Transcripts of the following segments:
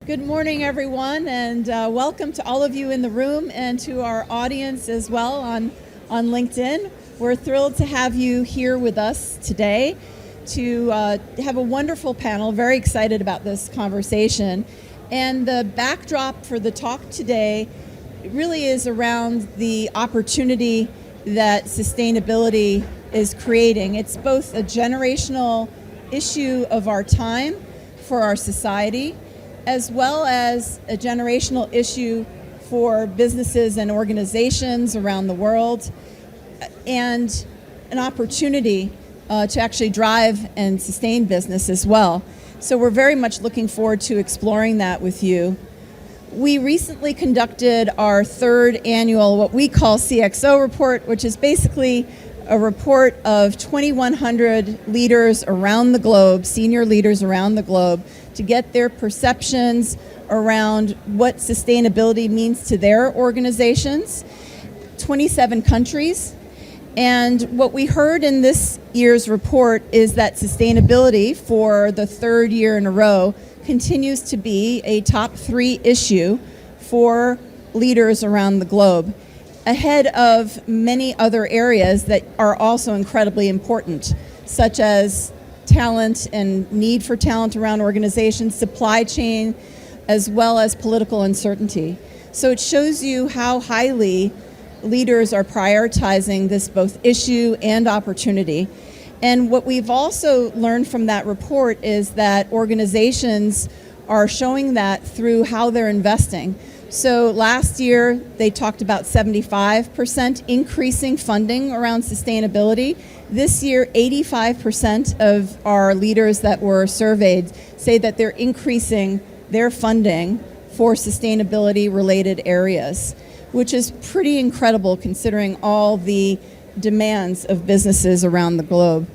Good morning, everyone, and welcome to all of you in the room and to our audience as well on LinkedIn. We're thrilled to have you here with us today to have a wonderful panel. Very excited about this conversation. And the backdrop for the talk today really is around the opportunity that sustainability is creating. It's both a generational issue of our time for our society, as well as a generational issue for businesses and organizations around the world, and an opportunity to actually drive and sustain business as well. So we're very much looking forward to exploring that with you. We recently conducted our third annual, what we call CxO Report, which is basically a report of 2,100 leaders around the globe, senior leaders around the globe, to get their perceptions around what sustainability means to their organizations, 27 countries. And what we heard in this year's report is that sustainability, for the third year in a row, continues to be a top 3 issue for leaders around the globe, ahead of many other areas that are also incredibly important, such as talent and need for talent around organizations, supply chain, as well as political uncertainty. So it shows you how highly leaders are prioritizing this both issue and opportunity. And what we've also learned from that report is that organizations are showing that through how they're investing. So last year, they talked about 75% increasing funding around sustainability. This year, 85% of our leaders that were surveyed say that they're increasing their funding for sustainability-related areas, which is pretty incredible considering all the demands of businesses around the globe.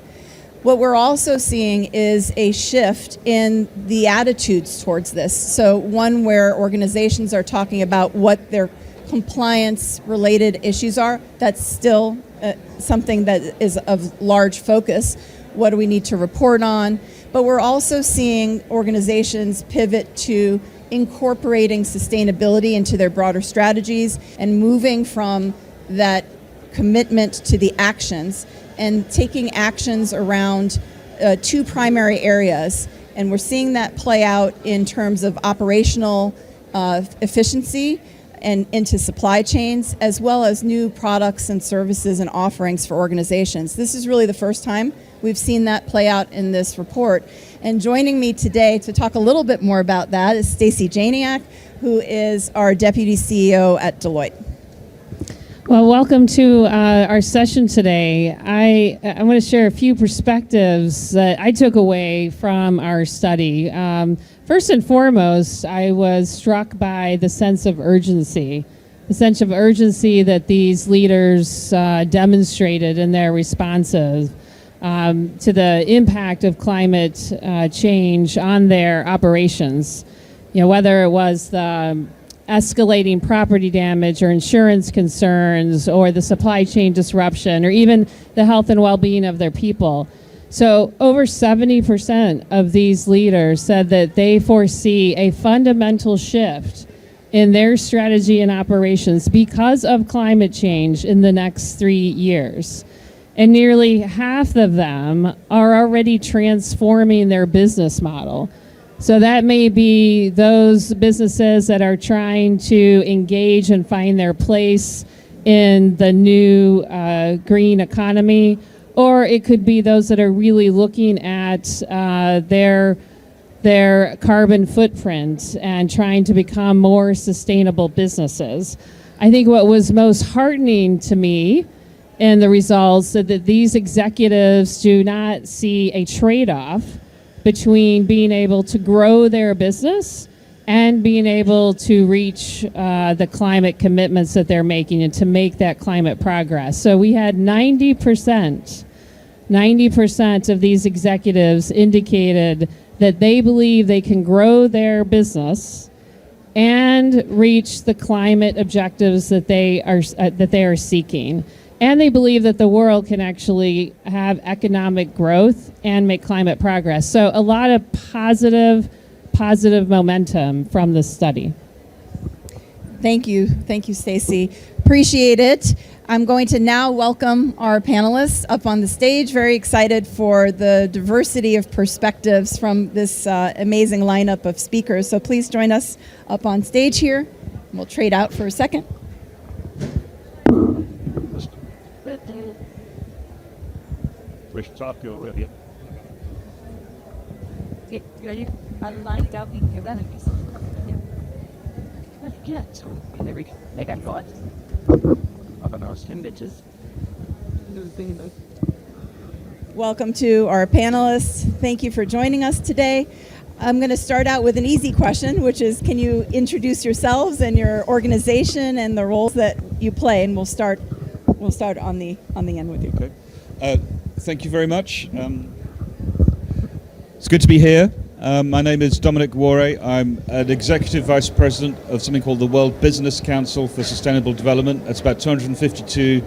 What we're also seeing is a shift in the attitudes towards this. So one where organizations are talking about what their compliance-related issues are. That's still something that is of large focus. What do we need to report on? But we're also seeing organizations pivot to incorporating sustainability into their broader strategies and moving from that commitment to the actions and taking actions around 2 primary areas. And we're seeing that play out in terms of operational efficiency and into supply chains, as well as new products and services and offerings for organizations. This is really the first time we've seen that play out in this report. And joining me today to talk a little bit more about that is Stacy, who is our Deputy CEO at Deloitte. Well, welcome to our session today. I want to share a few perspectives that I took away from our study. First and foremost, I was struck by the sense of urgency that these leaders demonstrated in their responses to the impact of climate change on their operations. You know, whether it was the escalating property damage or insurance concerns or the supply chain disruption or even the health and well-being of their people. So over 70% of these leaders said that they foresee a fundamental shift in their strategy and operations because of climate change in the next 3 years. And nearly half of them are already transforming their business model. So that may be those businesses that are trying to engage and find their place in the new green economy, or it could be those that are really looking at their carbon footprint and trying to become more sustainable businesses. I think what was most heartening to me in the results is that these executives do not see a trade-off between being able to grow their business and being able to reach the climate commitments that they're making and to make that climate progress. So we had 90% of these executives indicated that they believe they can grow their business and reach the climate objectives that they are seeking. And they believe that the world can actually have economic growth and make climate progress. So a lot of positive positive momentum from this study. Thank you, Stacy. Appreciate it. I'm going to now welcome our panelists up on the stage. Very excited for the diversity of perspectives from this amazing lineup of speakers. So please join us up on stage here. We'll trade out for a second. Welcome to our panelists. Thank you for joining us today. I'm going to start out with an easy question, which is, can you introduce yourselves and your organization and the roles that you play? And we'll start on the end with you. Okay. Thank you very much. It's good to be here. My name is Dominic Warre. I'm an Executive Vice President of something called the World Business Council for Sustainable Development. That's about 252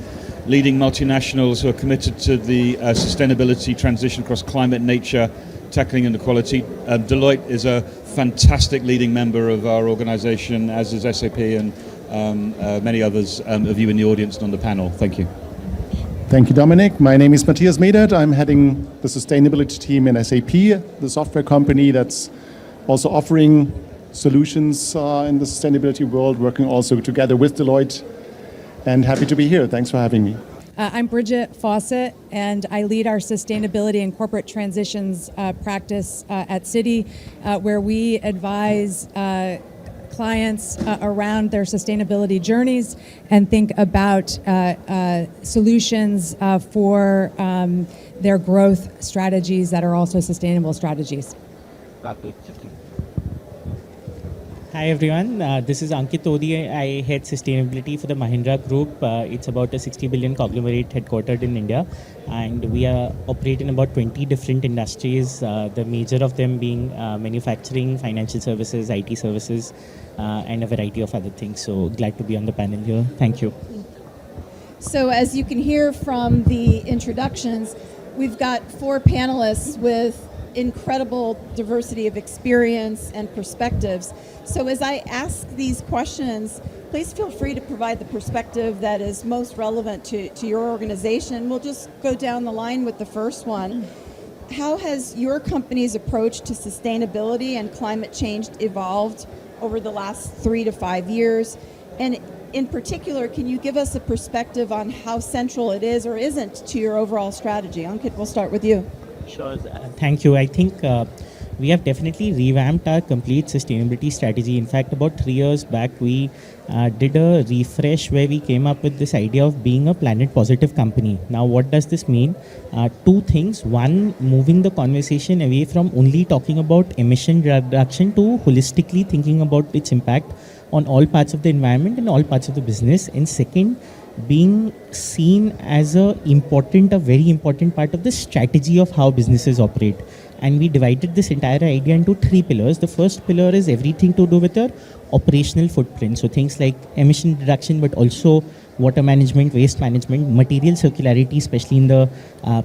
leading multinationals who are committed to the sustainability transition across climate, nature, tackling inequality. Deloitte is a fantastic leading member of our organization, as is SAP and many others of you in the audience and on the panel. Thank you. Thank you, Dominic. My name is Matthias Medert. I'm heading the sustainability team in SAP, the software company that's also offering solutions in the sustainability world, working also together with Deloitte. And happy to be here. Thanks for having me. I'm Bridget Fawcett, and I lead our sustainability and corporate transitions practice at Citi, where we advise clients around their sustainability journeys and think about solutions for their growth strategies that are also sustainable strategies. Hi everyone, this is Ankit, Todie. I head sustainability for the Mahindra Group. It's about a 60 billion conglomerate headquartered in India, and we operate in about 20 different industries, the major of them being manufacturing, financial services, IT services, and a variety of other things. So glad to be on the panel here. Thank you. So as you can hear from the introductions, we've got 4 panelists with incredible diversity of experience and perspectives. So as I ask these questions, please feel free to provide the perspective that is most relevant to your organization. We'll just go down the line with the first one. How has your company's approach to sustainability and climate change evolved over the last 3 to 5 years? And in particular, can you give us a perspective on how central it is or isn't to your overall strategy? Ankit, we'll start with you. Sure, thank you. I think we have definitely revamped our complete sustainability strategy. In fact, about 3 years back, we did a refresh where we came up with this idea of being a planet positive company. Now, what does this mean? 2 things. One, moving the conversation away from only talking about emission reduction to holistically thinking about its impact on all parts of the environment and all parts of the business. And second, being seen as a very important part of the strategy of how businesses operate. And we divided this entire idea into 3 pillars. The first pillar is everything to do with your operational footprint. So things like emission reduction, but also water management, waste management, material circularity, especially in the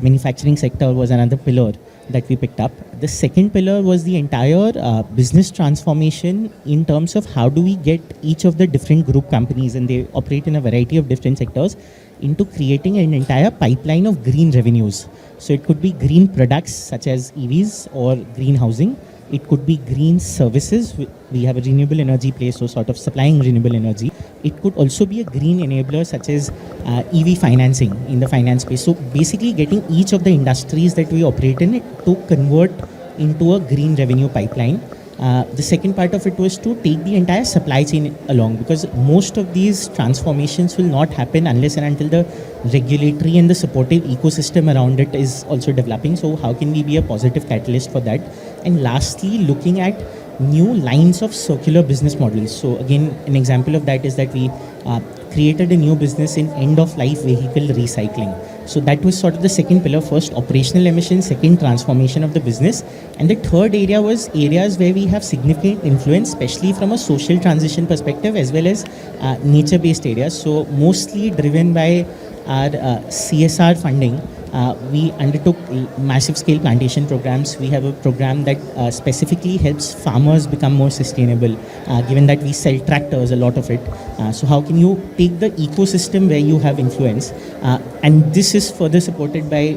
manufacturing sector, was another pillar that we picked up. The second pillar was the entire business transformation in terms of how do we get each of the different group companies, and they operate in a variety of different sectors, into creating an entire pipeline of green revenues. So it could be green products such as EVs or green housing. It could be green services. We have a renewable energy place, so sort of supplying renewable energy. It could also be a green enabler such as EV financing in the finance space. So basically getting each of the industries that we operate in to convert into a green revenue pipeline. The second part of it was to take the entire supply chain along, because most of these transformations will not happen unless and until the regulatory and the supportive ecosystem around it is also developing. So how can we be a positive catalyst for that? And lastly, looking at new lines of circular business models. So again, an example of that is that we created a new business in end-of-life vehicle recycling. So that was sort of the second pillar. First, operational emissions. Second, transformation of the business. And the third area was areas where we have significant influence, especially from a social transition perspective, as well as nature-based areas. So mostly driven by our CSR funding. We undertook massive scale plantation programs. We have a program that specifically helps farmers become more sustainable, given that we sell tractors, a lot of it. So how can you take the ecosystem where you have influence? And this is further supported by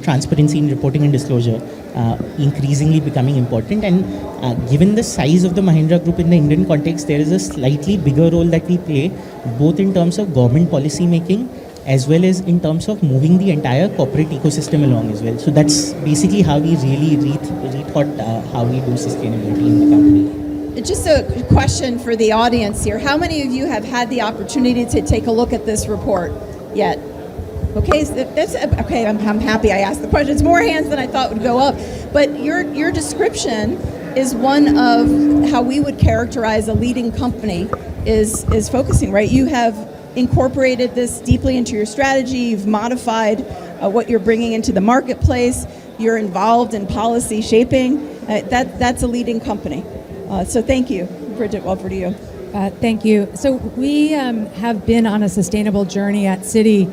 transparency in reporting and disclosure increasingly becoming important. And given the size of the Mahindra Group in the Indian context, there is a slightly bigger role that we play, both in terms of government policy making as well as in terms of moving the entire corporate ecosystem along as well. So that's basically how we really rethought how we do sustainability in the company. Just a question for the audience here. How many of you have had the opportunity to take a look at this report yet? Okay, so okay. I'm happy I asked the question. It's more hands than I thought would go up. But your description is one of how we would characterize a leading company is focusing, right? You have incorporated this deeply into your strategy. You've modified what you're bringing into the marketplace. You're involved in policy shaping. That's a leading company. So thank you. Bridget, over to you. Thank you. So we have been on a sustainable journey at Citi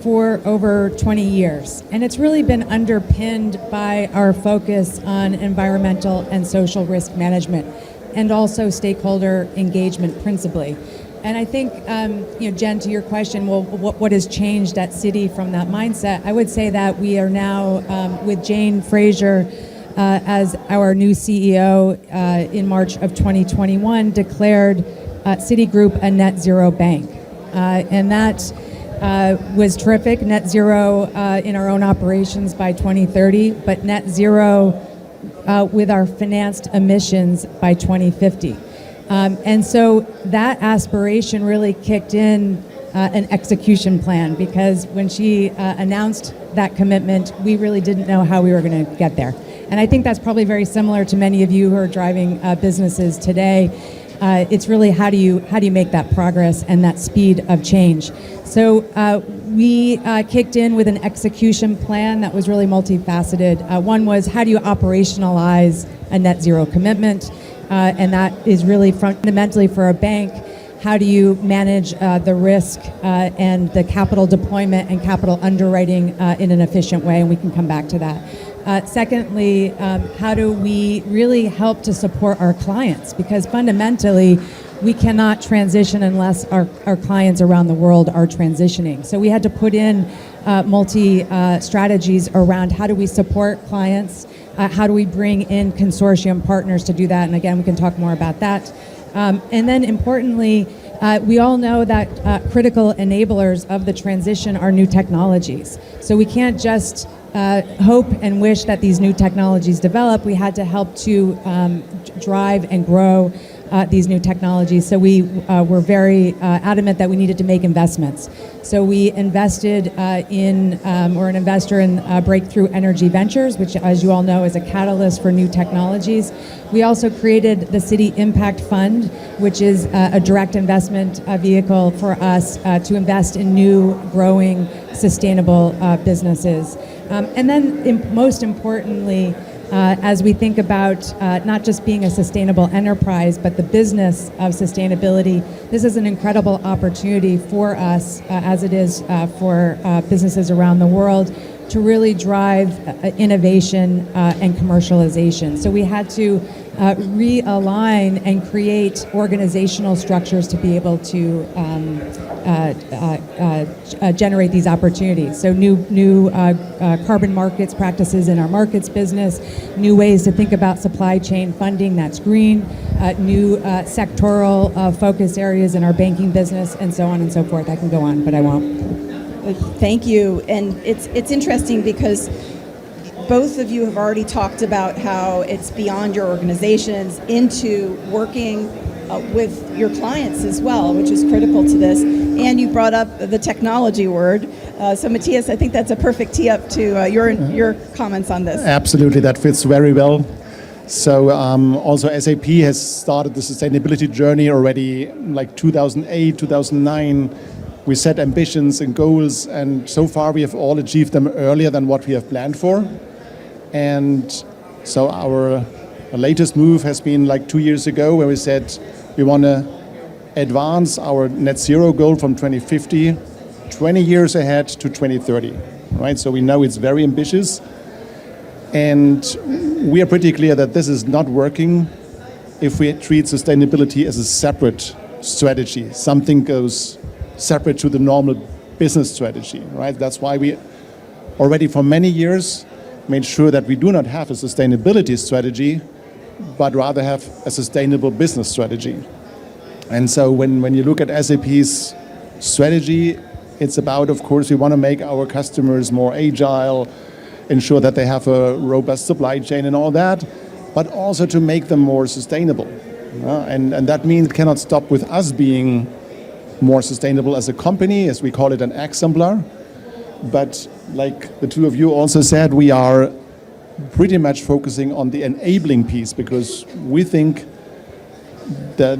for over 20 years. And it's really been underpinned by our focus on environmental and social risk management and also stakeholder engagement principally. And I think, Jen, to your question, well, what has changed at Citi from that mindset? I would say that we are now, with Jane Fraser as our new CEO in March of 2021, declared Citigroup a net zero bank. And that was terrific, net zero in our own operations by 2030, but net zero with our financed emissions by 2050. And so that aspiration really kicked in an execution plan, because when she announced that commitment, we really didn't know how we were going to get there. And I think that's probably very similar to many of you who are driving businesses today. It's really how do you make that progress and that speed of change. So we kicked in with an execution plan that was really multifaceted. One was, how do you operationalize a net zero commitment? And that is really fundamentally for a bank. How do you manage the risk and the capital deployment and capital underwriting in an efficient way? And we can come back to that. Secondly, how do we really help to support our clients? Because fundamentally, we cannot transition unless our clients around the world are transitioning. So we had to put in strategies around how do we support clients, how do we bring in consortium partners to do that? And again, we can talk more about that. And then importantly, we all know that critical enablers of the transition are new technologies. So we can't just hope and wish that these new technologies develop. We had to help to drive and grow these new technologies. So we were very adamant that we needed to make investments. So we invested we're an investor in Breakthrough Energy Ventures, which, as you all know, is a catalyst for new technologies. We also created the Citi Impact Fund, which is a direct investment vehicle for us to invest in new, growing, sustainable businesses. And then most importantly, as we think about not just being a sustainable enterprise, but the business of sustainability, this is an incredible opportunity for us, as it is for businesses around the world, to really drive innovation and commercialization. So we had to realign and create organizational structures to be able to generate these opportunities. So new carbon markets practices in our markets business, new ways to think about supply chain funding that's green, new sectoral focus areas in our banking business, and so on and so forth. I can go on, but I won't. Thank you. And it's interesting because both of you have already talked about how it's beyond your organizations into working with your clients as well, which is critical to this. And you brought up the technology word. So Matthias, I think that's a perfect tee up to your comments on this. Absolutely, that fits very well. So also SAP has started the sustainability journey already like 2008, 2009. We set ambitions and goals, and so far we have all achieved them earlier than what we have planned for. And so our latest move has been like 2 years ago, where we said we want to advance our net zero goal from 2050 20 years ahead to 2030. right? So we know it's very ambitious, and we are pretty clear that this is not working if we treat sustainability as a separate strategy. Something goes separate to the normal business strategy, right? That's why we already for many years made sure that we do not have a sustainability strategy, but rather have a sustainable business strategy. And so when you look at SAP's strategy, it's about, of course, we want to make our customers more agile, ensure that they have a robust supply chain and all that, but also to make them more sustainable. And that means it cannot stop with us being more sustainable as a company, as we call it an exemplar. But like the two of you also said, we are pretty much focusing on the enabling piece, because we think that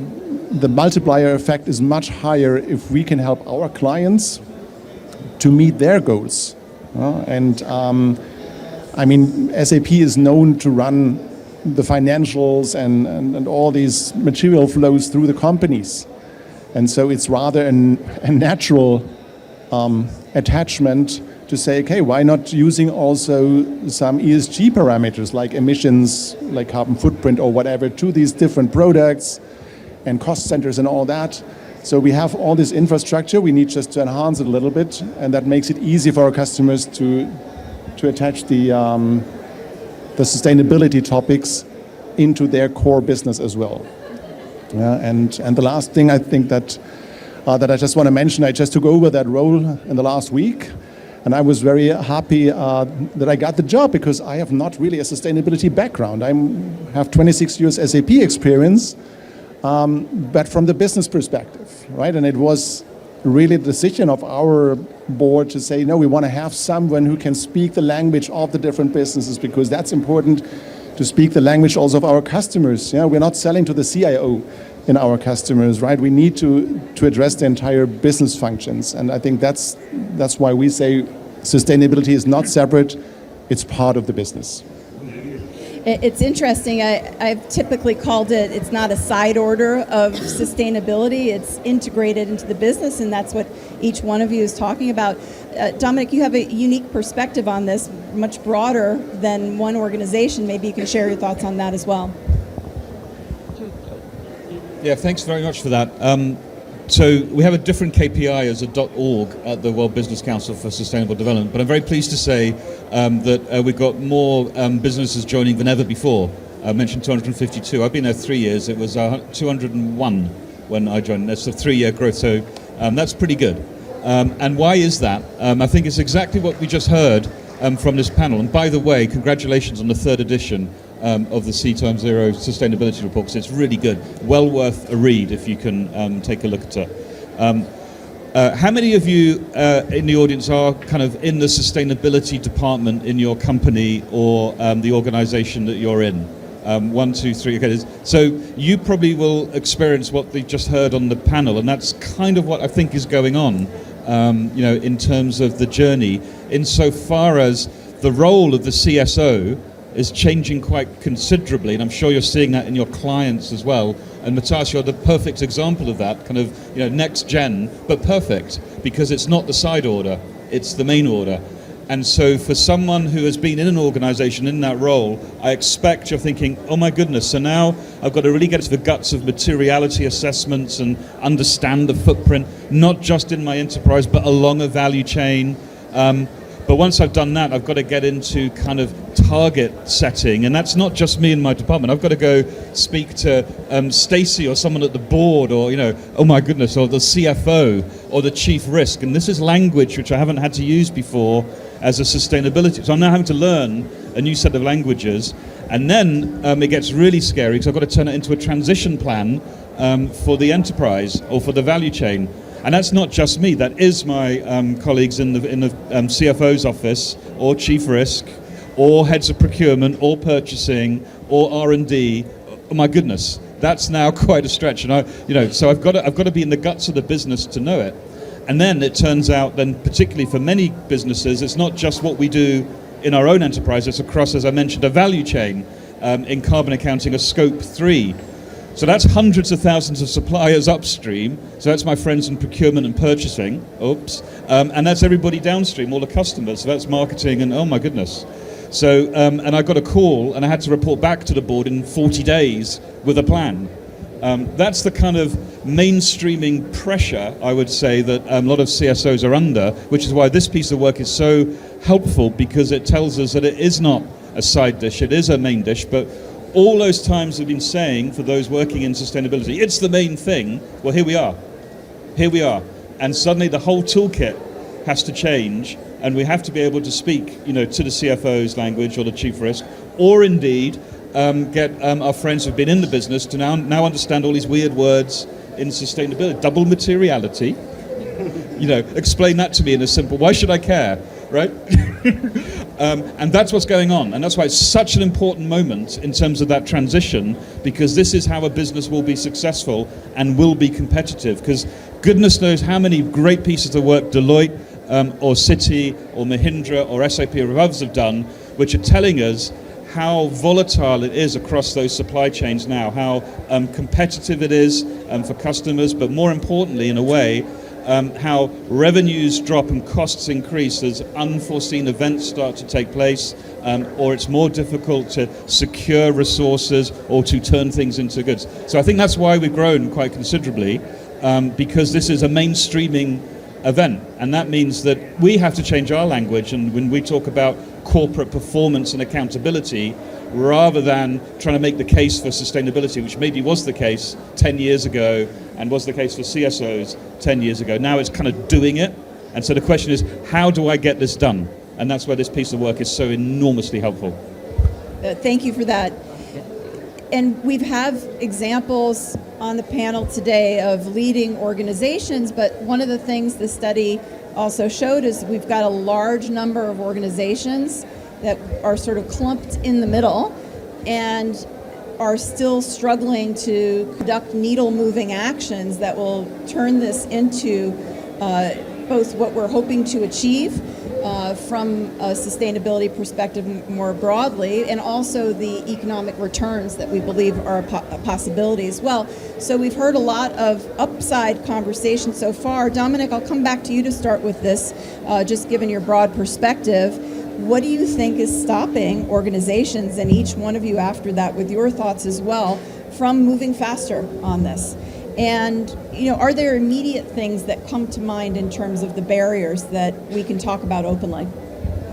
the multiplier effect is much higher if we can help our clients to meet their goals. I mean, SAP is known to run the financials and all these material flows through the companies. And so it's rather a natural attachment to say, okay, why not using also some ESG parameters like emissions, like carbon footprint or whatever, to these different products and cost centers and all that. So we have all this infrastructure, we need just to enhance it a little bit, and that makes it easy for our customers to attach the sustainability topics into their core business as well. And the last thing I think that I just want to mention, I just took over that role in the last week, and I was very happy that I got the job, because I have not really a sustainability background. I have 26 years SAP experience, but from the business perspective, right? And it was really the decision of our board to say, no, we want to have someone who can speak the language of the different businesses, because that's important to speak the language also of our customers. Yeah, we're not selling to the CIO in our customers, right? We need to address the entire business functions. And I think that's why we say sustainability is not separate, it's part of the business. It's interesting. I've typically called it, it's not a side order of sustainability, it's integrated into the business, and that's what each one of you is talking about. Dominik, you have a unique perspective on this, much broader than one organization. Maybe you can share your thoughts on that as well. Yeah, thanks very much for that. So we have a different KPI as a .org at the World Business Council for Sustainable Development, but I'm very pleased to say that we've got more businesses joining than ever before. I mentioned 252. I've been there 3 years. It was 201 when I joined. That's a 3-year growth, so that's pretty good. And why is that? I think it's exactly what we just heard from this panel. And by the way, congratulations on the 3rd edition of the C x0 Sustainability Report, because it's really good. Well worth a read if you can take a look at it. How many of you in the audience are kind of in the sustainability department in your company or the organization that you're in? 1, 2, 3. Okay, so you probably will experience what they just heard on the panel, and that's kind of what I think is going on, in terms of the journey, insofar as the role of the CxO is changing quite considerably, and I'm sure you're seeing that in your clients as well. And Matthias, you're the perfect example of that, kind of next gen, but perfect, because it's not the side order, it's the main order. And so for someone who has been in an organization in that role, I expect you're thinking, oh my goodness, so now I've got to really get to the guts of materiality assessments and understand the footprint, not just in my enterprise, but along a value chain. But once I've done that, I've got to get into kind of target setting. And that's not just me in my department. I've got to go speak to Stacy or someone at the board, or, oh my goodness, or the CFO or the chief risk. And this is language which I haven't had to use before as a sustainability. So I'm now having to learn a new set of languages. And then it gets really scary, because I've got to turn it into a transition plan for the enterprise or for the value chain. And that's not just me, that is my colleagues in the CFO's office, or chief risk, or heads of procurement, or purchasing, or R&D. Oh my goodness, that's now quite a stretch. And so I've got to be in the guts of the business to know it. And then it turns out, then particularly for many businesses, it's not just what we do in our own enterprise, it's across, as I mentioned, a value chain. In carbon accounting, a scope 3. So that's hundreds of thousands of suppliers upstream. So that's my friends in procurement and purchasing. Oops. And that's everybody downstream, all the customers. So that's marketing and oh my goodness. So, and I got a call and I had to report back to the board in 40 days with a plan. That's the kind of mainstreaming pressure, I would say, that a lot of CxOs are under, which is why this piece of work is so helpful, because it tells us that it is not a side dish, it is a main dish, but all those times we've been saying, for those working in sustainability, it's the main thing. Well, here we are. Here we are. And suddenly the whole toolkit has to change, and we have to be able to speak, to the CFO's language or the chief risk, or indeed get our friends who've been in the business to now understand all these weird words in sustainability. Double materiality. Explain that to me in a simple, why should I care, right? And that's what's going on. And that's why it's such an important moment in terms of that transition, because this is how a business will be successful and will be competitive. Because goodness knows how many great pieces of work Deloitte or Citi or Mahindra or SAP or others have done, which are telling us how volatile it is across those supply chains now, how competitive it is for customers, but more importantly, in a way, how revenues drop and costs increase as unforeseen events start to take place, or it's more difficult to secure resources or to turn things into goods. So I think that's why we've grown quite considerably, because this is a mainstreaming event, and that means that we have to change our language. And when we talk about corporate performance and accountability, rather than trying to make the case for sustainability, which maybe was the case 10 years ago and was the case for CxOs 10 years ago, now it's kind of doing it. And so the question is, how do I get this done? And that's where this piece of work is so enormously helpful. Thank you for that. And we've have examples on the panel today of leading organizations, but one of the things the study also showed is we've got a large number of organizations that are sort of clumped in the middle and are still struggling to conduct needle-moving actions that will turn this into both what we're hoping to achieve from a sustainability perspective more broadly, and also the economic returns that we believe are a possibility as well. So we've heard a lot of upside conversation so far. Dominic, I'll come back to you to start with this, just given your broad perspective. What do you think is stopping organizations, and each one of you after that with your thoughts as well, from moving faster on this? And, are there immediate things that come to mind in terms of the barriers that we can talk about openly?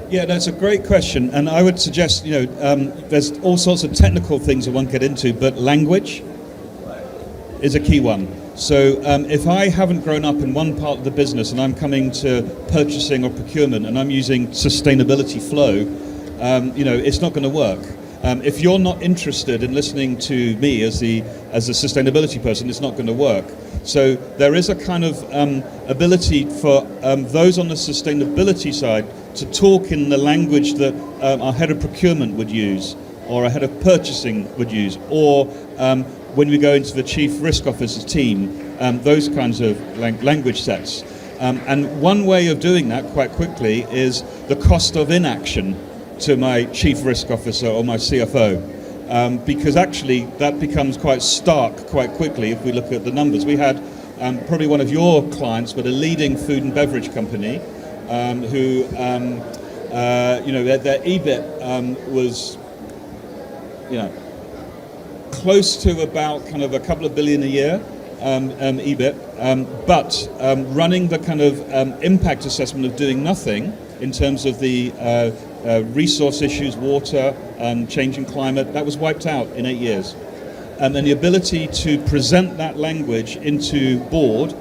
Yeah, that's a great question. And I would suggest, there's all sorts of technical things that one can get into, but language is a key one. So if I haven't grown up in one part of the business and I'm coming to purchasing or procurement and I'm using sustainability flow, it's not going to work. If you're not interested in listening to me as a sustainability person, it's not going to work. So there is a kind of ability for those on the sustainability side to talk in the language that our head of procurement would use, or our head of purchasing would use, or when we go into the chief risk officer's team, those kinds of language sets. And one way of doing that quite quickly is the cost of inaction to my chief risk officer or my CFO, because actually that becomes quite stark quite quickly if we look at the numbers. We had probably one of your clients, but a leading food and beverage company, who, their EBIT was, close to about kind of a couple of billion a year, EBIT, but running the kind of impact assessment of doing nothing in terms of the resource issues, water, changing climate, that was wiped out in 8 years. And then the ability to present that language into board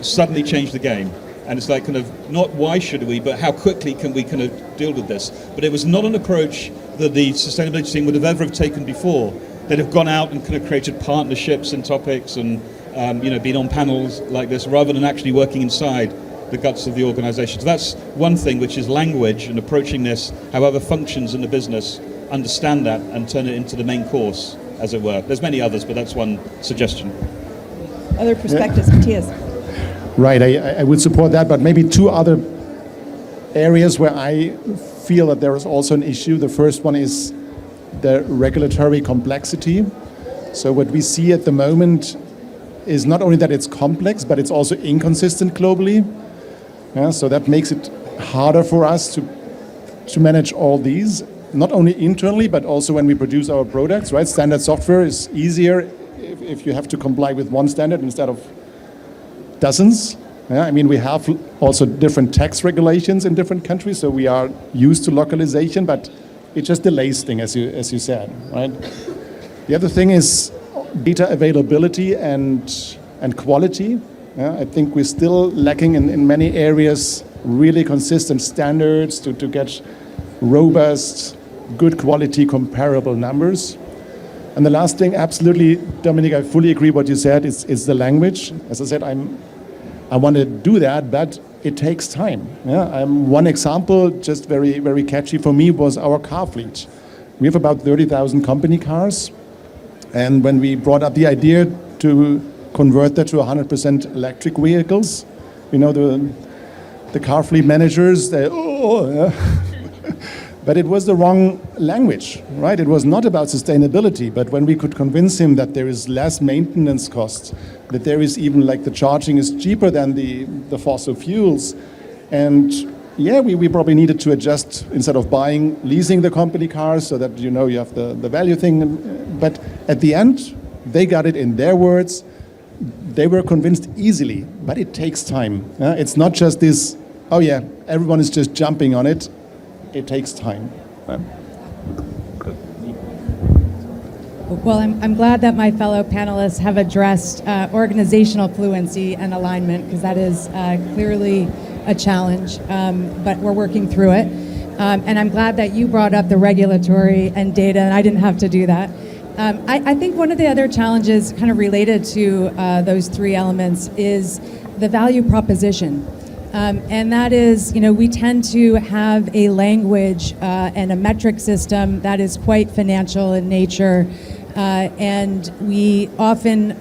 suddenly changed the game. And it's like kind of not why should we, but how quickly can we kind of deal with this? But it was not an approach that the sustainability team would have ever taken before. They'd have gone out and kind of created partnerships and topics and been on panels like this, rather than actually working inside the guts of the organization. So that's one thing, which is language and approaching this, how other functions in the business understand that and turn it into the main course, as it were. There's many others, but that's one suggestion. Other perspectives, Matthias? Right, I would support that, but maybe two other areas where I feel that there is also an issue. The first one is the regulatory complexity. So what we see at the moment is not only that it's complex, but it's also inconsistent globally. Yeah, so that makes it harder for us to manage all these, not only internally, but also when we produce our products, right? Standard software is easier if you have to comply with one standard instead of dozens. Yeah, I mean, we have also different tax regulations in different countries, so we are used to localization, but it just delays things, as you said, right? The other thing is data availability and quality. Yeah, I think we're still lacking in many areas really consistent standards to get robust, good quality, comparable numbers. And the last thing, absolutely, Dominic, I fully agree what you said, is the language. As I said, I want to do that, but it takes time. Yeah? One example, just very, very catchy for me, was our car fleet. We have about 30,000 company cars. And when we brought up the idea to convert that to 100% electric vehicles, you know, the car fleet managers, but it was the wrong language, right? It was not about sustainability, but when we could convince him that there is less maintenance costs, that there is even like the charging is cheaper than the fossil fuels, and yeah, we probably needed to adjust instead of leasing the company cars so that, you know, you have the value thing. But at the end, they got it in their words. They were convinced easily, but it takes time. It's not just this, oh yeah, everyone is just jumping on it. It takes time. Well, I'm glad that my fellow panelists have addressed organizational fluency and alignment, because that is clearly a challenge, but we're working through it. And I'm glad that you brought up the regulatory and data, and I didn't have to do that. I think one of the other challenges kind of related to those three elements is the value proposition. And that is, you know, we tend to have a language and a metric system that is quite financial in nature. And we often,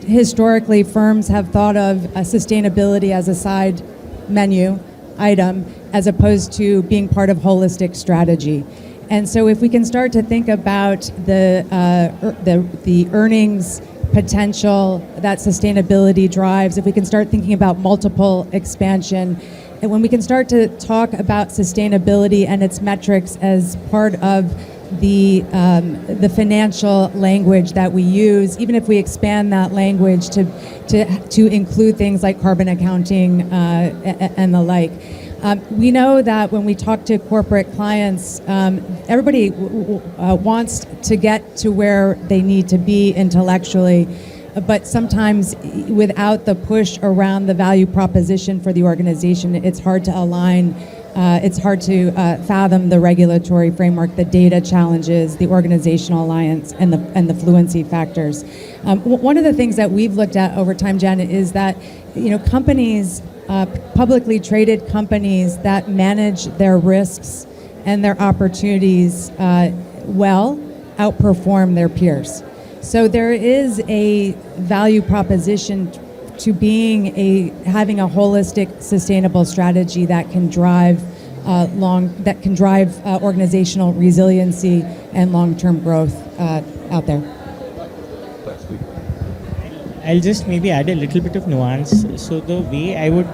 historically, firms have thought of sustainability as a side menu item as opposed to being part of holistic strategy. And so if we can start to think about the earnings potential that sustainability drives, if we can start thinking about multiple expansion, and when we can start to talk about sustainability and its metrics as part of the financial language that we use, even if we expand that language to include things like carbon accounting and the like. We know that when we talk to corporate clients, everybody wants to get to where they need to be intellectually, but sometimes without the push around the value proposition for the organization, it's hard to align. It's hard to fathom the regulatory framework, the data challenges, the organizational alliance, and the fluency factors. One of the things that we've looked at over time, Janet, is that, you know, companies, publicly traded companies that manage their risks and their opportunities well outperform their peers. So there is a value proposition to having a holistic, sustainable strategy that can drive organizational resiliency and long-term growth out there. I'll just maybe add a little bit of nuance. So the way I would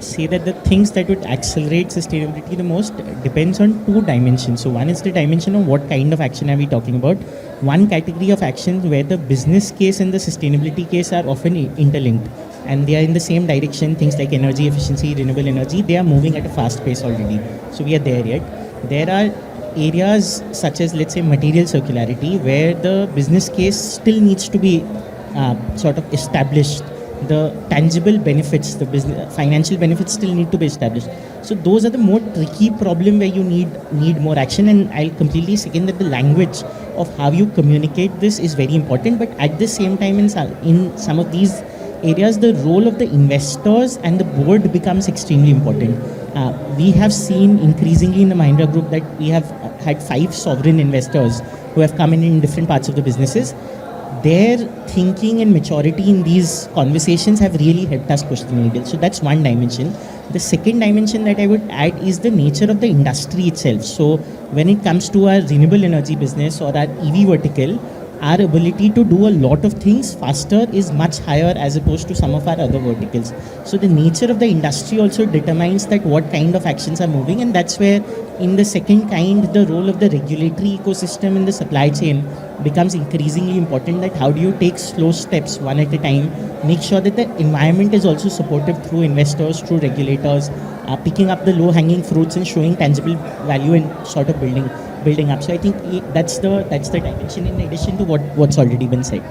say that the things that would accelerate sustainability the most depends on two dimensions. So one is the dimension of what kind of action are we talking about. One category of actions where the business case and the sustainability case are often interlinked, and they are in the same direction. Things like energy efficiency, renewable energy, they are moving at a fast pace already. So we are there yet. There are areas such as, let's say, material circularity, where the business case still needs to be sort of established. The tangible benefits, the business financial benefits still need to be established. So those are the more tricky problem where you need more action. And I'll completely second that the language of how you communicate this is very important. But at the same time, in some of these areas, the role of the investors and the board becomes extremely important. We have seen increasingly in the Mahindra Group that we have had 5 sovereign investors who have come in different parts of the businesses. Their thinking and maturity in these conversations have really helped us push the needle. So that's one dimension. The second dimension that I would add is the nature of the industry itself. So when it comes to our renewable energy business or our EV vertical, our ability to do a lot of things faster is much higher as opposed to some of our other verticals. So the nature of the industry also determines that what kind of actions are moving, and that's where in the second kind, the role of the regulatory ecosystem in the supply chain becomes increasingly important. That how do you take slow steps one at a time, make sure that the environment is also supportive through investors, through regulators, picking up the low-hanging fruits and showing tangible value and sort of building up. So I think that's the dimension in addition to what's already been said.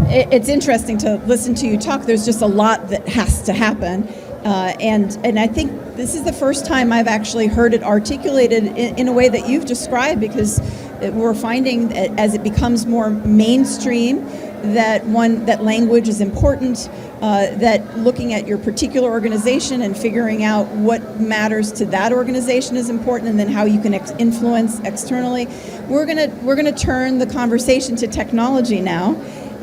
It's interesting to listen to you talk. There's just a lot that has to happen. And I think this is the first time I've actually heard it articulated in a way that you've described, because we're finding as it becomes more mainstream that language is important, that looking at your particular organization and figuring out what matters to that organization is important, and then how you can influence externally. We're gonna turn the conversation to technology now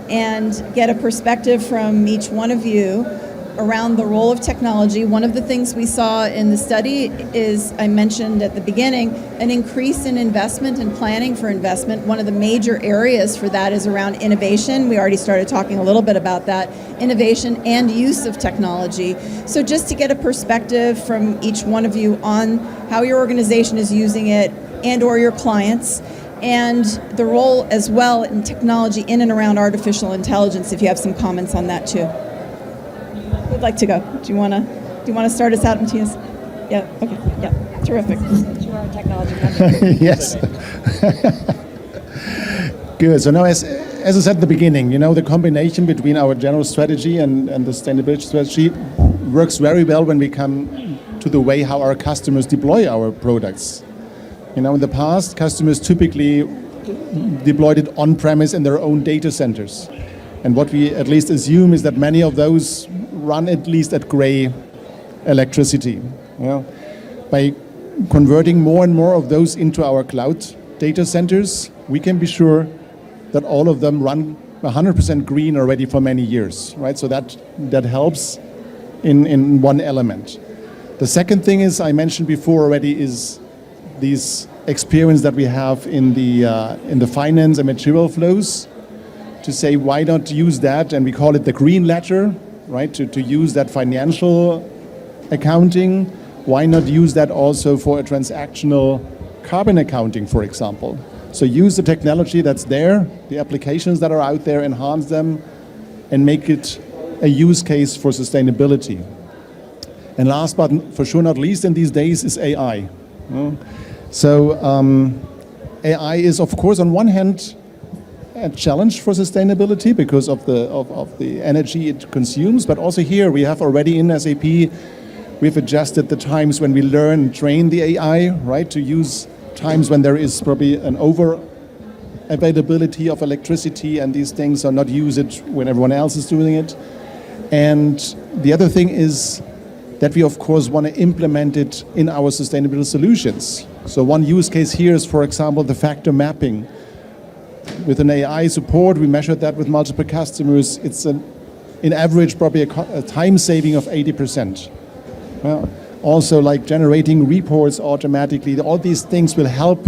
and get a perspective from each one of you around the role of technology. One of the things we saw in the study is, I mentioned at the beginning, an increase in investment and planning for investment. One of the major areas for that is around innovation. We already started talking a little bit about that, innovation and use of technology. So just to get a perspective from each one of you on how your organization is using it and or your clients, and the role as well in technology in and around artificial intelligence, if you have some comments on that too. Who'd like to go? Do you want to start us out, Matthias? Yeah. Okay. Yeah. Terrific. You are a technology company. Yes. Good. So now, as I said at the beginning, the combination between our general strategy and the sustainability strategy works very well when we come to the way how our customers deploy our products. In the past, customers typically deployed it on-premise in their own data centers. And what we at least assume is that many of those run at least at gray electricity. By converting more and more of those into our cloud data centers, we can be sure that all of them run 100% green already for many years, right? So that helps in one element. The second thing is, I mentioned before already, is this experience that we have in the finance and material flows, to say why not use that, and we call it the green ledger, right? To use that financial accounting. Why not use that also for a transactional carbon accounting, for example? So use the technology that's there, the applications that are out there, enhance them, and make it a use case for sustainability. And last but for sure not least in these days is AI. So AI is, of course, on one hand a challenge for sustainability because of the energy it consumes, but also here we have already in SAP, we've adjusted the times when we learn and train the AI, right, to use times when there is probably an over availability of electricity and these things, or not use it when everyone else is doing it. And the other thing is that we of course want to implement it in our sustainability solutions. So one use case here is, for example, the factor mapping. With an AI support, we measured that with multiple customers. It's in average probably a time saving of 80%. Also, like generating reports automatically, all these things will help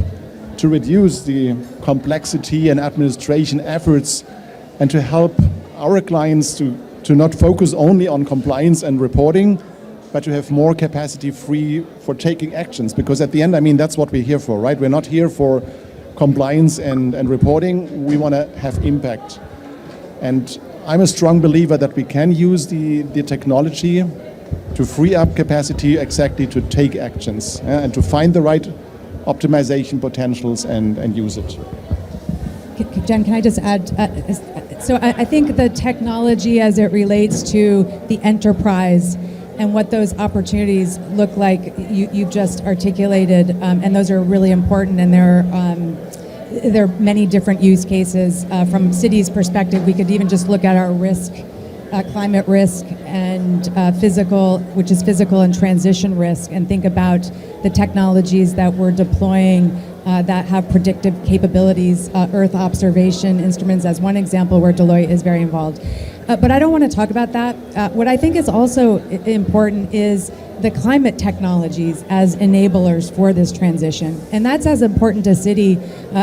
to reduce the complexity and administration efforts, and to help our clients to not focus only on compliance and reporting, but to have more capacity free for taking actions. Because at the end, that's what we're here for, right? We're not here for compliance and reporting. We want to have impact. And I'm a strong believer that we can use the technology to free up capacity exactly to take actions and to find the right optimization potentials and use it. Jen, can I just add? So I think the technology as it relates to the enterprise and what those opportunities look like, you've just articulated, and those are really important, and there are many different use cases. From Citi's perspective, we could even just look at our risk, climate risk, and physical and transition risk, and think about the technologies that we're deploying that have predictive capabilities, Earth observation instruments as one example where Deloitte is very involved. But I don't want to talk about that. What I think is also important is the climate technologies as enablers for this transition. And that's as important to Citi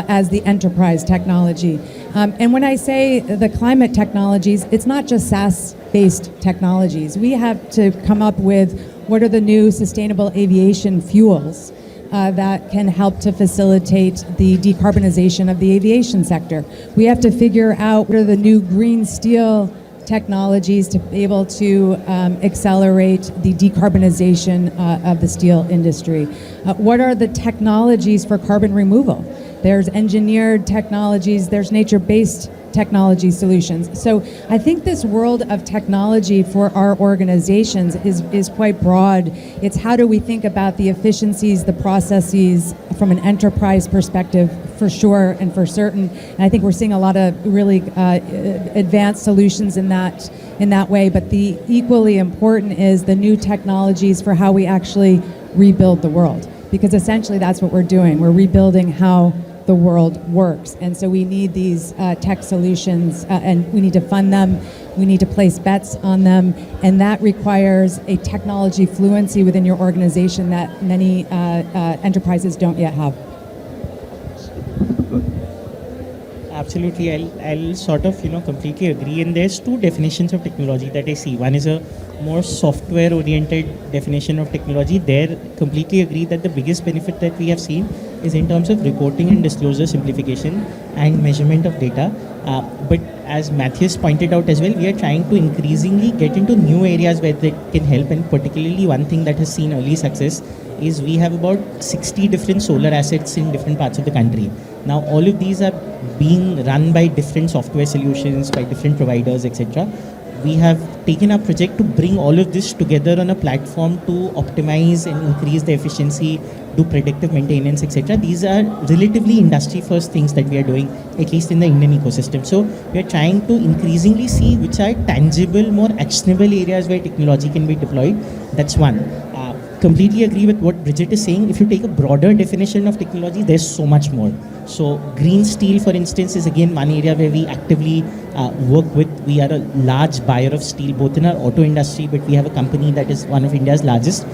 as the enterprise technology. And when I say the climate technologies, it's not just SaaS-based technologies. We have to come up with what are the new sustainable aviation fuels that can help to facilitate the decarbonization of the aviation sector. We have to figure out what are the new green steel technologies to be able to accelerate the decarbonization of the steel industry. What are the technologies for carbon removal? There's engineered technologies, there's nature-based technology solutions. So I think this world of technology for our organizations is quite broad. It's how do we think about the efficiencies, the processes from an enterprise perspective, for sure and for certain. And I think we're seeing a lot of really advanced solutions in that way. But the equally important is the new technologies for how we actually rebuild the world. Because essentially that's what we're doing. We're rebuilding how the world works. And so we need these tech solutions and we need to fund them. We need to place bets on them. And that requires a technology fluency within your organization that many enterprises don't yet have. Absolutely, I'll sort of completely agree. And there's two definitions of technology that I see. One is a more software-oriented definition of technology. There, completely agree that the biggest benefit that we have seen is in terms of reporting and disclosure simplification and measurement of data. But as Matthias pointed out as well, we are trying to increasingly get into new areas where they can help. And particularly one thing that has seen early success is we have about 60 different solar assets in different parts of the country. Now, all of these are being run by different software solutions, by different providers, etc. We have taken a project to bring all of this together on a platform to optimize and increase the efficiency, do predictive maintenance, etc. These are relatively industry first things that we are doing, at least in the Indian ecosystem. So we are trying to increasingly see which are tangible, more actionable areas where technology can be deployed. That's one. Completely agree with what Bridget is saying. If you take a broader definition of technology, there's so much more. So green steel, for instance, is again one area where we actively work with. We are a large buyer of steel, both in our auto industry, but we have a company that is one of India's largest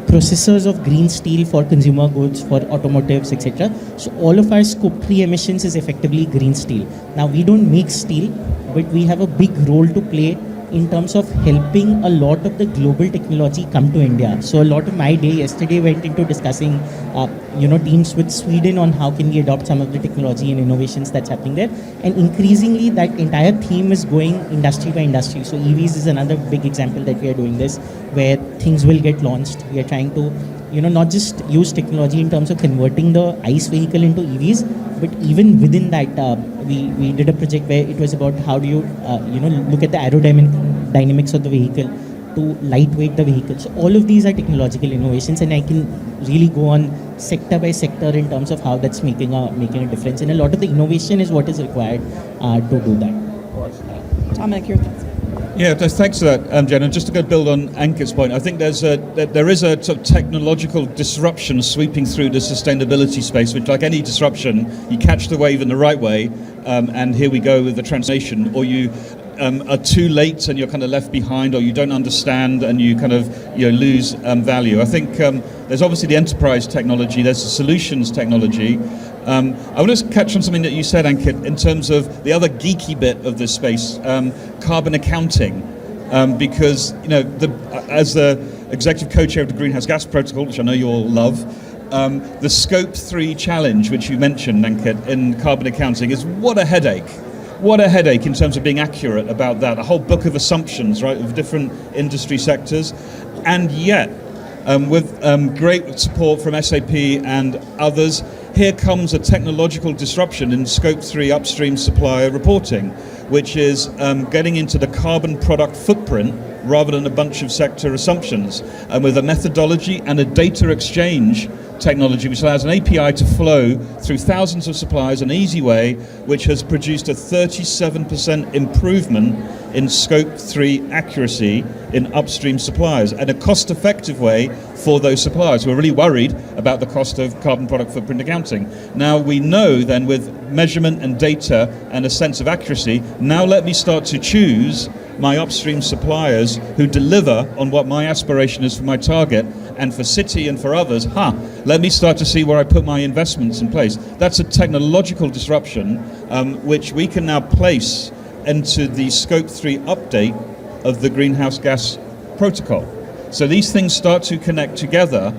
processors of green steel for consumer goods, for automotives, etc. So all of our scope 3 emissions is effectively green steel. Now, we don't make steel, but we have a big role to play in terms of helping a lot of the global technology come to India. So a lot of my day yesterday went into discussing, teams with Sweden on how can we adopt some of the technology and innovations that's happening there. And increasingly, that entire theme is going industry by industry. So EVs is another big example that we are doing this, where things will get launched. We are trying to, not just use technology in terms of converting the ICE vehicle into EVs, but even within that, we did a project where it was about how do you, look at the aerodynamics of the vehicle to lightweight the vehicle. So all of these are technological innovations, and I can really go on sector by sector in terms of how that's making a difference. And a lot of the innovation is what is required to do that. Dominic, your thoughts? Yeah, thanks for that, Jen. And just to go build on Ankit's point, I think there is a sort of technological disruption sweeping through the sustainability space, which, like any disruption, you catch the wave in the right way, and here we go with the transformation, or you are too late and you're kind of left behind, or you don't understand and you kind of lose value. I think there's obviously the enterprise technology, there's the solutions technology. I want to catch on something that you said, Ankit, in terms of the other geeky bit of this space, carbon accounting, because as the executive co-chair of the Greenhouse Gas Protocol, which I know you all love, the Scope 3 challenge, which you mentioned, Ankit, in carbon accounting, is what a headache. What a headache in terms of being accurate about that. A whole book of assumptions, right, of different industry sectors, and yet, with great support from SAP and others, here comes a technological disruption in Scope 3 upstream supplier reporting, which is getting into the carbon product footprint rather than a bunch of sector assumptions, and with a methodology and a data exchange technology which allows an API to flow through thousands of suppliers in an easy way, which has produced a 37% improvement in Scope 3 accuracy in upstream suppliers, and a cost-effective way for those suppliers who are really worried about the cost of carbon product footprint accounting. Now we know then, with measurement and data and a sense of accuracy, now let me start to choose my upstream suppliers who deliver on what my aspiration is for my target, and for Citi and for others, let me start to see where I put my investments in place. That's a technological disruption which we can now place into the Scope 3 update of the greenhouse gas protocol. So these things start to connect together,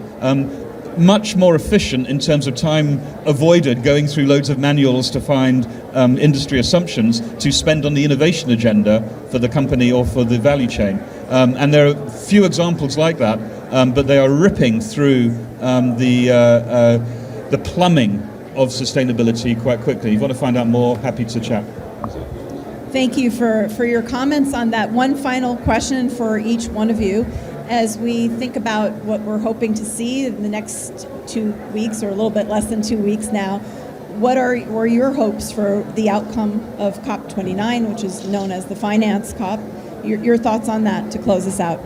much more efficient in terms of time avoided going through loads of manuals to find industry assumptions to spend on the innovation agenda for the company or for the value chain. And there are few examples like that, but they are ripping through the plumbing of sustainability quite quickly. If you want to find out more, happy to chat. Thank you for your comments on that. One final question for each one of you. As we think about what we're hoping to see in the next 2 weeks, or a little bit less than 2 weeks now, what were your hopes for the outcome of COP29, which is known as the Finance COP? Your thoughts on that to close us out.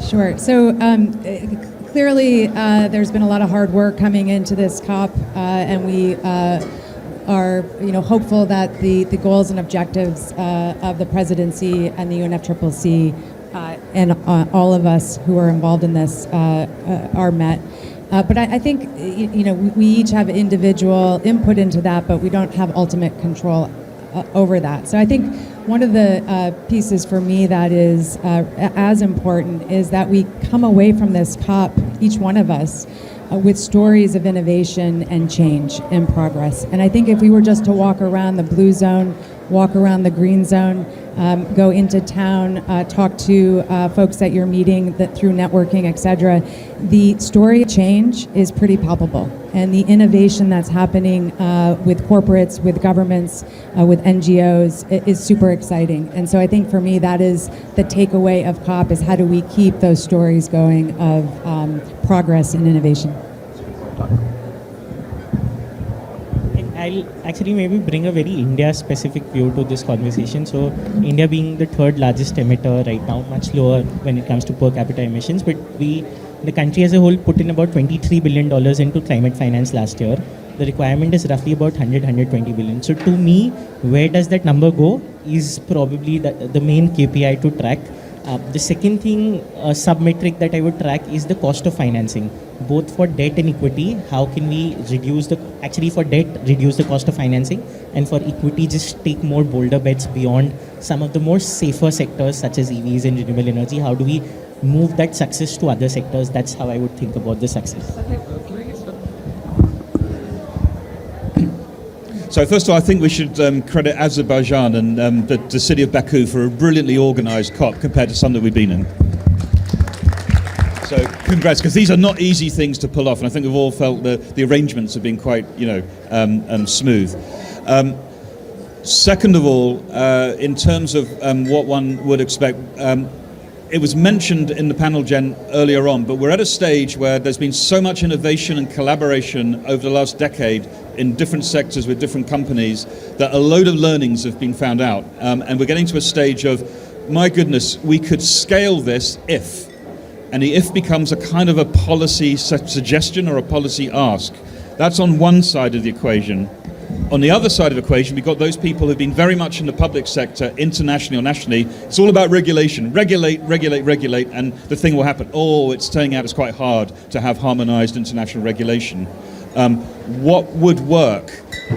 Sure. So clearly there's been a lot of hard work coming into this COP, and we are hopeful that the goals and objectives of the presidency and the UNFCCC and all of us who are involved in this are met. But I think we each have individual input into that, but we don't have ultimate control over that. So I think one of the pieces for me that is as important is that we come away from this COP, each one of us, with stories of innovation and change and progress. And I think if we were just to walk around the blue zone, walk around the green zone, go into town, talk to folks at your meeting through networking, etc., the story of change is pretty palpable. And the innovation that's happening with corporates, with governments, with NGOs is super exciting. And so I think for me that is the takeaway of COP, is how do we keep those stories going of progress and innovation. I'll actually maybe bring a very India-specific view to this conversation. So India being the third largest emitter right now, much lower when it comes to per capita emissions, but the country as a whole put in about $23 billion into climate finance last year. The requirement is roughly about 120 billion. So to me, where does that number go is probably the main KPI to track. The second thing, sub-metric that I would track is the cost of financing, both for debt and equity. How can we reduce for debt, reduce the cost of financing, and for equity, just take more bolder bets beyond some of the more safer sectors such as EVs and renewable energy. How do we move that success to other sectors? That's how I would think about the success. So first of all, I think we should credit Azerbaijan and the city of Baku for a brilliantly organised COP compared to some that we've been in. So congrats, because these are not easy things to pull off, and I think we've all felt the arrangements have been quite, smooth. Second of all, in terms of what one would expect, it was mentioned in the panel, Jen, earlier on, but we're at a stage where there's been so much innovation and collaboration over the last decade in different sectors with different companies that a load of learnings have been found out. And we're getting to a stage of, my goodness, we could scale this if. And the if becomes a kind of a policy suggestion or a policy ask. That's on one side of the equation. On the other side of the equation, we've got those people who've been very much in the public sector, internationally or nationally. It's all about regulation. Regulate, and the thing will happen. Oh, it's turning out it's quite hard to have harmonized international regulation. What would work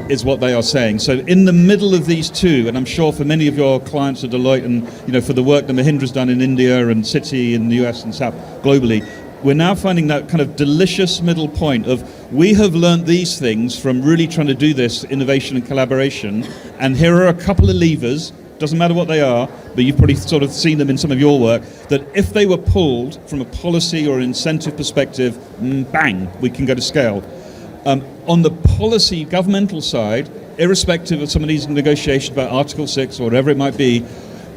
is what they are saying. So in the middle of these two, and I'm sure for many of your clients at Deloitte and for the work that Mahindra's done in India and Citi in the US and South globally, we're now finding that kind of delicious middle point of, we have learned these things from really trying to do this innovation and collaboration, and here are a couple of levers, doesn't matter what they are, but you've probably sort of seen them in some of your work, that if they were pulled from a policy or an incentive perspective, bang, we can go to scale. On the policy governmental side, irrespective of some of these negotiations about Article 6 or whatever it might be,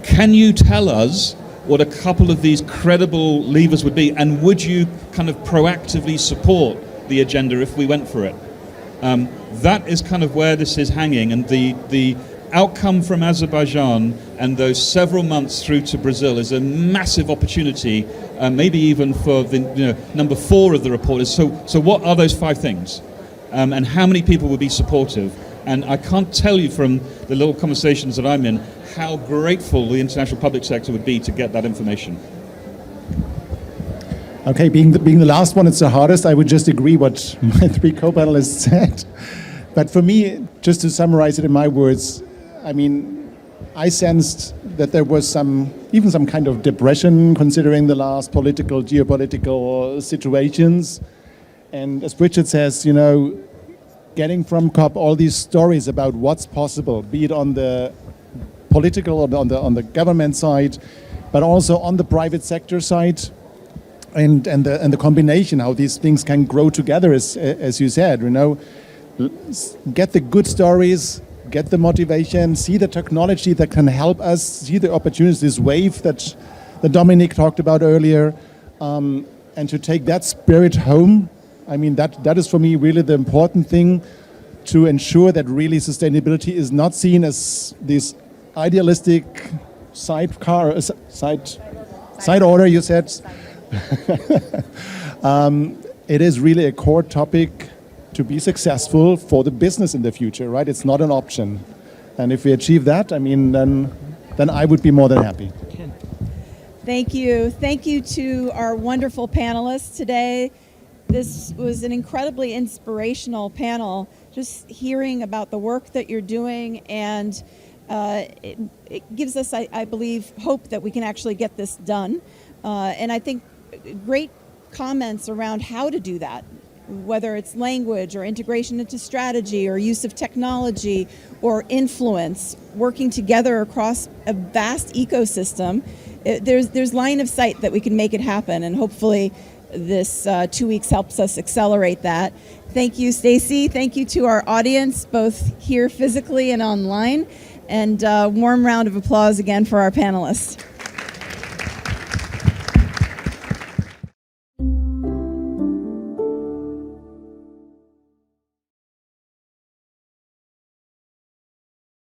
can you tell us what a couple of these credible levers would be, and would you kind of proactively support the agenda if we went for it? That is kind of where this is hanging, and the outcome from Azerbaijan and those several months through to Brazil is a massive opportunity, maybe even for the number 4 of the report is, so what are those 5 things? And how many people would be supportive? And I can't tell you from the little conversations that I'm in how grateful the international public sector would be to get that information. Okay, being the last one, it's the hardest. I would just agree what my 3 co-panelists said. But for me, just to summarize it in my words, I mean, I sensed that there was even some kind of depression considering the last geopolitical situations. And as Bridget says, getting from COP all these stories about what's possible, be it on the political or on the government side, but also on the private sector side, and the combination, how these things can grow together, as you said, get the good stories, get the motivation, see the technology that can help us, see the opportunities, this wave that Dominic talked about earlier, and to take that spirit home. I mean, that is for me really the important thing, to ensure that really sustainability is not seen as this idealistic side order, you said. It is really a core topic to be successful for the business in the future, right? It's not an option. And if we achieve that, I mean, then I would be more than happy. Thank you. Thank you to our wonderful panelists today. This was an incredibly inspirational panel, just hearing about the work that you're doing, and it gives us, I believe, hope that we can actually get this done. And I think great comments around how to do that, whether it's language or integration into strategy or use of technology or influence, working together across a vast ecosystem. There's line of sight that we can make it happen, and hopefully this 2 weeks helps us accelerate that. Thank you, Stacy. Thank you to our audience, both here physically and online. And a warm round of applause again for our panelists.